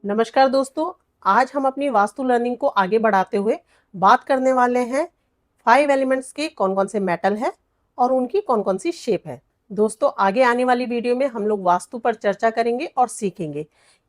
नमस्कार दोस्तों, आज हम अपनी वास्तु लर्निंग को आगे बढ़ाते हुए बात करने वाले हैं 5 एलिमेंट्स के कौन-कौन से मेटल है और उनकी कौन-कौन सी शेप है। दोस्तों, आगे आने वाली वीडियो में हम लोग वास्तु पर चर्चा करेंगे और सीखेंगे।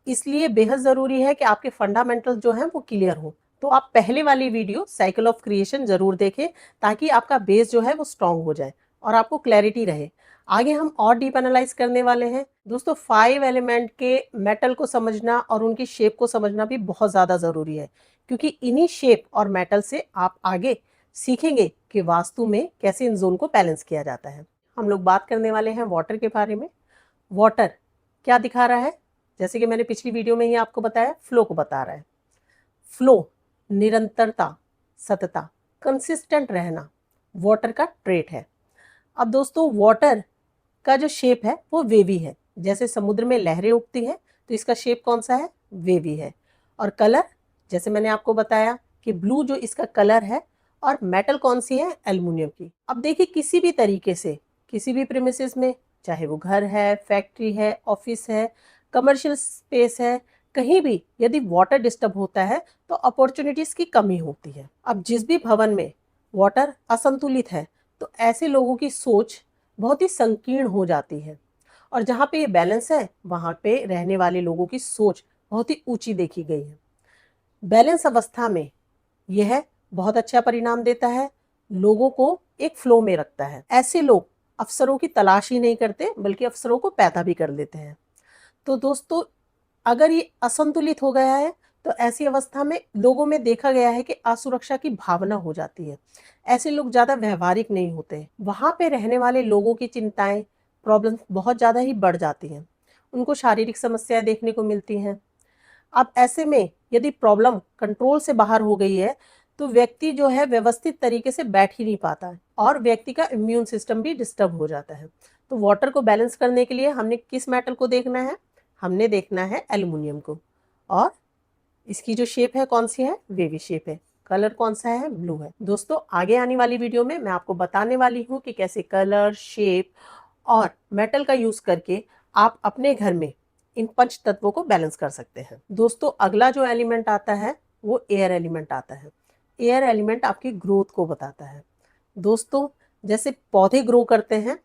इसलिए बेहद ज़रूरी है कि आपके फंडामेंटल्स जो हैं वो क्लियर हो। तो आप पहले वाली वीडियो साइकिल ऑफ क्रिएशन ज़रूर देखें ताकि आपका बेस जो है वो स्ट्रॉन्ग हो जाए और आपको क्लैरिटी रहे। आगे हम और डीप एनालाइज करने वाले हैं। दोस्तों, 5 एलिमेंट के मेटल को समझना और उनकी शेप को समझना भी बहुत ज़्यादा ज़रूरी है, क्योंकि इन्हीं शेप और मेटल से आप आगे सीखेंगे कि वास्तु में कैसे इन जोन को बैलेंस किया जाता है। हम लोग बात करने वाले हैं वाटर के बारे में। वाटर क्या दिखा रहा है? जैसे कि मैंने पिछली वीडियो में ही आपको बताया, फ्लो को बता रहा है। फ्लो, निरंतरता, सतता, कंसिस्टेंट रहना वाटर का ट्रेट है। अब दोस्तों, वाटर का जो शेप है वो वेवी है। जैसे समुद्र में लहरें उठती हैं तो इसका शेप कौन सा है? वेवी है। और कलर, जैसे मैंने आपको बताया कि ब्लू जो इसका कलर है, और मेटल कौन सी है? एल्युमिनियम की। अब देखिए, किसी भी तरीके से किसी भी प्रीमिसेस में, चाहे वो घर है, फैक्ट्री है, ऑफिस है, कमर्शियल स्पेस है, कहीं भी यदि वाटर डिस्टर्ब होता है तो अपॉर्चुनिटीज की कमी होती है। अब जिस भी भवन में वाटर असंतुलित है तो ऐसे लोगों की सोच बहुत ही संकीर्ण हो जाती है, और जहाँ पे ये बैलेंस है वहाँ पे रहने वाले लोगों की सोच बहुत ही ऊंची देखी गई है। बैलेंस अवस्था में यह बहुत अच्छा परिणाम देता है, लोगों को एक फ्लो में रखता है। ऐसे लोग अवसरों की तलाश ही नहीं करते बल्कि अवसरों को पैदा भी कर लेते हैं। तो दोस्तों, अगर ये असंतुलित हो गया है तो ऐसी अवस्था में लोगों में देखा गया है कि असुरक्षा की भावना हो जाती है। ऐसे लोग ज़्यादा व्यवहारिक नहीं होते। वहाँ पे रहने वाले लोगों की चिंताएं, प्रॉब्लम्स बहुत ज़्यादा ही बढ़ जाती हैं। उनको शारीरिक समस्याएं देखने को मिलती हैं। अब ऐसे में यदि प्रॉब्लम कंट्रोल से बाहर हो गई है तो व्यक्ति जो है व्यवस्थित तरीके से बैठ ही नहीं पाता है और व्यक्ति का इम्यून सिस्टम भी डिस्टर्ब हो जाता है। तो वाटर को बैलेंस करने के लिए हमने किस मेटल को देखना है? हमने देखना है एल्युमिनियम को। और इसकी जो शेप है कौन सी है? वेवी शेप है। कलर कौन सा है? ब्लू है। दोस्तों, आगे आने वाली वीडियो में मैं आपको बताने वाली हूँ कि कैसे कलर, शेप और मेटल का यूज करके आप अपने घर में इन पंच तत्वों को बैलेंस कर सकते हैं। दोस्तों, अगला जो एलिमेंट आता है वो एयर एलिमेंट आता है। एयर एलिमेंट आपकी ग्रोथ को बताता है। दोस्तों, जैसे पौधे ग्रो करते हैं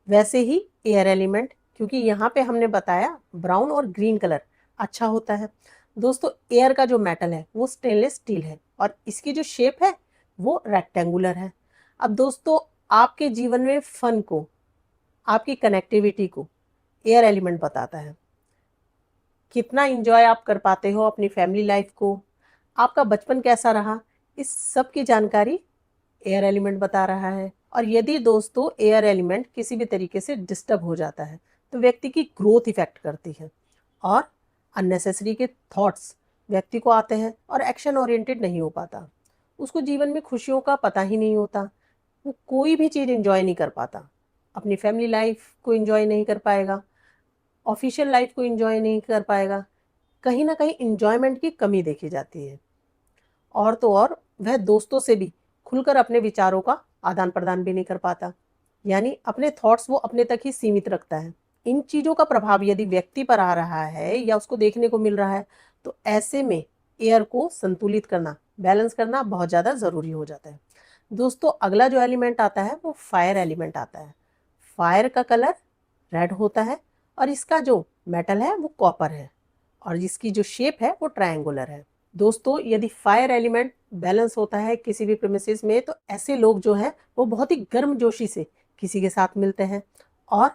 वैसे ही एयर एलिमेंट, क्योंकि यहाँ पे हमने बताया ब्राउन और ग्रीन कलर अच्छा होता है। दोस्तों, एयर का जो मेटल है वो स्टेनलेस स्टील है और इसकी जो शेप है वो रेक्टेंगुलर है। अब दोस्तों, आपके जीवन में फन को, आपकी कनेक्टिविटी को एयर एलिमेंट बताता है। कितना इंजॉय आप कर पाते हो अपनी फैमिली लाइफ को, आपका बचपन कैसा रहा, इस सब की जानकारी एयर एलिमेंट बता रहा है। और यदि दोस्तों एयर एलिमेंट किसी भी तरीके से डिस्टर्ब हो जाता है तो व्यक्ति की ग्रोथ इफेक्ट करती है और अननेसेसरी के थॉट्स व्यक्ति को आते हैं और एक्शन ओरिएंटेड नहीं हो पाता। उसको जीवन में खुशियों का पता ही नहीं होता। वो कोई भी चीज़ एंजॉय नहीं कर पाता। अपनी फैमिली लाइफ को एंजॉय नहीं कर पाएगा, ऑफिशियल लाइफ को एंजॉय नहीं कर पाएगा। कहीं ना कहीं इंजॉयमेंट की कमी देखी जाती है। और तो और वह दोस्तों से भी खुलकर अपने विचारों का आदान प्रदान भी नहीं कर पाता। यानी अपने थॉट्स वो अपने तक ही सीमित रखता है। इन चीज़ों का प्रभाव यदि व्यक्ति पर आ रहा है या उसको देखने को मिल रहा है तो ऐसे में एयर को संतुलित करना, बैलेंस करना बहुत ज़्यादा ज़रूरी हो जाता है। दोस्तों, अगला जो एलिमेंट आता है वो फायर एलिमेंट आता है। फायर का कलर रेड होता है और इसका जो मेटल है वो कॉपर है और इसकी जो शेप है वो ट्रायंगुलर है। दोस्तों, यदि फायर एलिमेंट बैलेंस होता है किसी भी प्रेमिसेस में तो ऐसे लोग जो हैं वो बहुत ही गर्मजोशी से किसी के साथ मिलते हैं और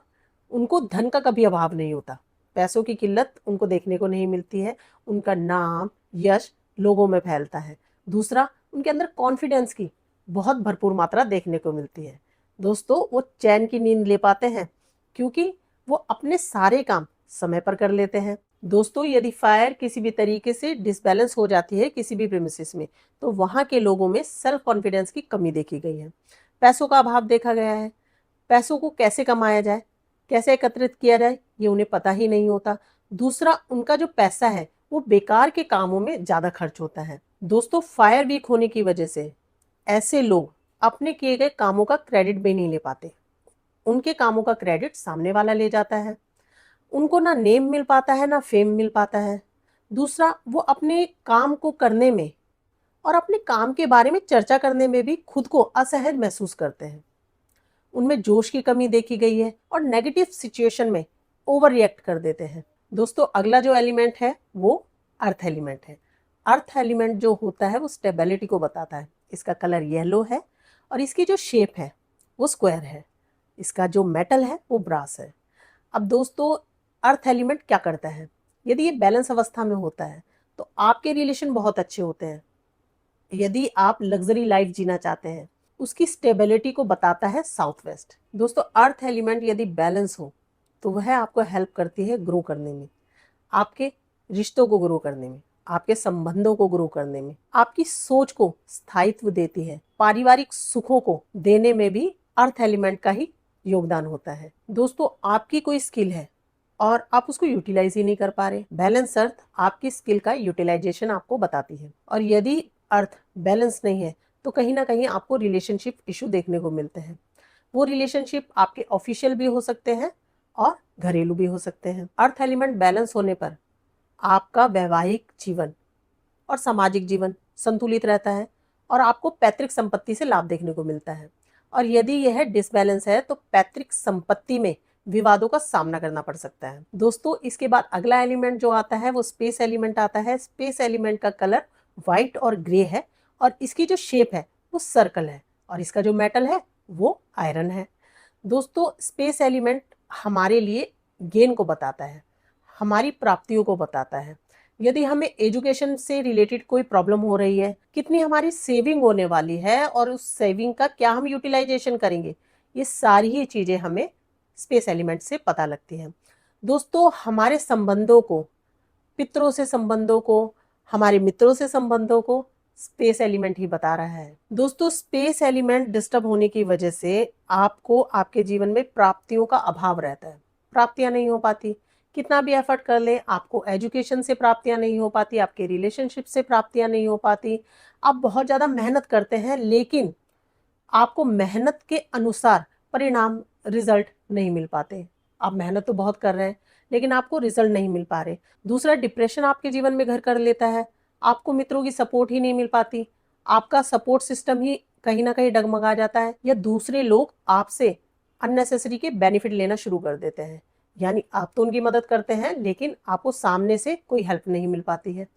उनको धन का कभी अभाव नहीं होता। पैसों की किल्लत उनको देखने को नहीं मिलती है। उनका नाम, यश लोगों में फैलता है। दूसरा, उनके अंदर कॉन्फिडेंस की बहुत भरपूर मात्रा देखने को मिलती है। दोस्तों, वो चैन की नींद ले पाते हैं क्योंकि वो अपने सारे काम समय पर कर लेते हैं। दोस्तों, यदि फायर किसी भी तरीके से डिसबैलेंस हो जाती है किसी भी प्रेमिसेस में तो वहाँ के लोगों में सेल्फ कॉन्फिडेंस की कमी देखी गई है। पैसों का अभाव देखा गया है। पैसों को कैसे कमाया जाए, कैसे एकत्रित किया जाए, ये उन्हें पता ही नहीं होता। दूसरा, उनका जो पैसा है वो बेकार के कामों में ज़्यादा खर्च होता है। दोस्तों, फायर वीक होने की वजह से ऐसे लोग अपने किए गए कामों का क्रेडिट भी नहीं ले पाते। उनके कामों का क्रेडिट सामने वाला ले जाता है। उनको ना नेम मिल पाता है ना फेम मिल पाता है। दूसरा, वो अपने काम को करने में और अपने काम के बारे में चर्चा करने में भी खुद को असहज महसूस करते हैं। उनमें जोश की कमी देखी गई है और नेगेटिव सिचुएशन में ओवर रिएक्ट कर देते हैं। दोस्तों, अगला जो एलिमेंट है वो अर्थ एलिमेंट है। अर्थ एलिमेंट जो होता है वो स्टेबिलिटी को बताता है। इसका कलर येलो है और इसकी जो शेप है वो स्क्वायर है। इसका जो मेटल है वो ब्रास है। अब दोस्तों, अर्थ एलिमेंट क्या करता है? यदि ये बैलेंस अवस्था में होता है तो आपके रिलेशन बहुत अच्छे होते हैं। यदि आप लग्जरी लाइफ जीना चाहते हैं, उसकी स्टेबिलिटी को बताता है साउथ वेस्ट। दोस्तों, अर्थ एलिमेंट यदि बैलेंस हो तो वह आपको हेल्प करती है ग्रो करने में, आपके रिश्तों को ग्रो करने में, आपके संबंधों को ग्रो करने में, आपकी सोच को स्थायित्व देती है, पारिवारिक सुखों को देने में भी अर्थ एलिमेंट का ही योगदान होता है। दोस्तों, आपकी कोई स्किल है और आप उसको यूटिलाइज ही नहीं कर पा रहे, बैलेंस अर्थ आपकी स्किल का यूटिलाइजेशन आपको बताती है। और यदि अर्थ बैलेंस नहीं है तो कहीं ना कहीं आपको रिलेशनशिप इशू देखने को मिलते हैं। वो रिलेशनशिप आपके ऑफिशियल भी हो सकते हैं और घरेलू भी हो सकते हैं। अर्थ एलिमेंट बैलेंस होने पर आपका वैवाहिक जीवन और सामाजिक जीवन संतुलित रहता है और आपको पैतृक संपत्ति से लाभ देखने को मिलता है। और यदि यह डिसबैलेंस है तो पैतृक संपत्ति में विवादों का सामना करना पड़ सकता है। दोस्तों, इसके बाद अगला एलिमेंट जो आता है वो स्पेस एलिमेंट आता है। स्पेस एलिमेंट का कलर व्हाइट और ग्रे है और इसकी जो शेप है वो सर्कल है और इसका जो मेटल है वो आयरन है। दोस्तों, स्पेस एलिमेंट हमारे लिए गेन को बताता है, हमारी प्राप्तियों को बताता है। यदि हमें एजुकेशन से रिलेटेड कोई प्रॉब्लम हो रही है, कितनी हमारी सेविंग होने वाली है और उस सेविंग का क्या हम यूटिलाइजेशन करेंगे, ये सारी ही चीज़ें हमें स्पेस एलिमेंट से पता लगती हैं। दोस्तों, हमारे संबंधों को, पितरों से संबंधों को, हमारे मित्रों से संबंधों को स्पेस एलिमेंट ही बता रहा है। दोस्तों, स्पेस एलिमेंट डिस्टर्ब होने की वजह से आपको आपके जीवन में प्राप्तियों का अभाव रहता है, प्राप्तियां नहीं हो पाती। कितना भी एफर्ट कर लें, आपको एजुकेशन से प्राप्तियां नहीं हो पाती, आपके रिलेशनशिप से प्राप्तियां नहीं हो पाती। आप बहुत ज़्यादा मेहनत करते हैं लेकिन आपको मेहनत के अनुसार परिणाम, रिजल्ट नहीं मिल पाते। आप मेहनत तो बहुत कर रहे हैं लेकिन आपको रिजल्ट नहीं मिल पा रहे। दूसरा, डिप्रेशन आपके जीवन में घर कर लेता है। आपको मित्रों की सपोर्ट ही नहीं मिल पाती, आपका सपोर्ट सिस्टम ही कहीं ना कहीं डगमगा जाता है या दूसरे लोग आपसे अननेसेसरी के बेनिफिट लेना शुरू कर देते हैं। यानी आप तो उनकी मदद करते हैं लेकिन आपको सामने से कोई हेल्प नहीं मिल पाती है।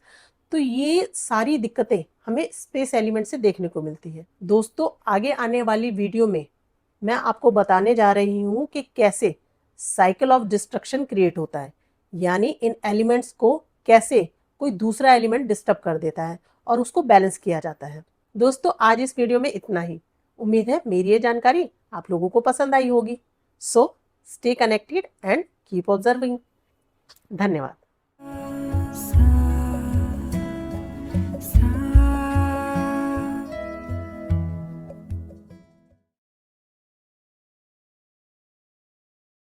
तो ये सारी दिक्कतें हमें स्पेस एलिमेंट से देखने को मिलती है। दोस्तों, आगे आने वाली वीडियो में मैं आपको बताने जा रही हूँ कि कैसे साइकिल ऑफ डिस्ट्रक्शन क्रिएट होता है, यानी इन एलिमेंट्स को कैसे कोई दूसरा एलिमेंट डिस्टर्ब कर देता है और उसको बैलेंस किया जाता है। दोस्तों, आज इस वीडियो में इतना ही। उम्मीद है मेरी ये जानकारी आप लोगों को पसंद आई होगी। So stay connected and keep observing. धन्यवाद।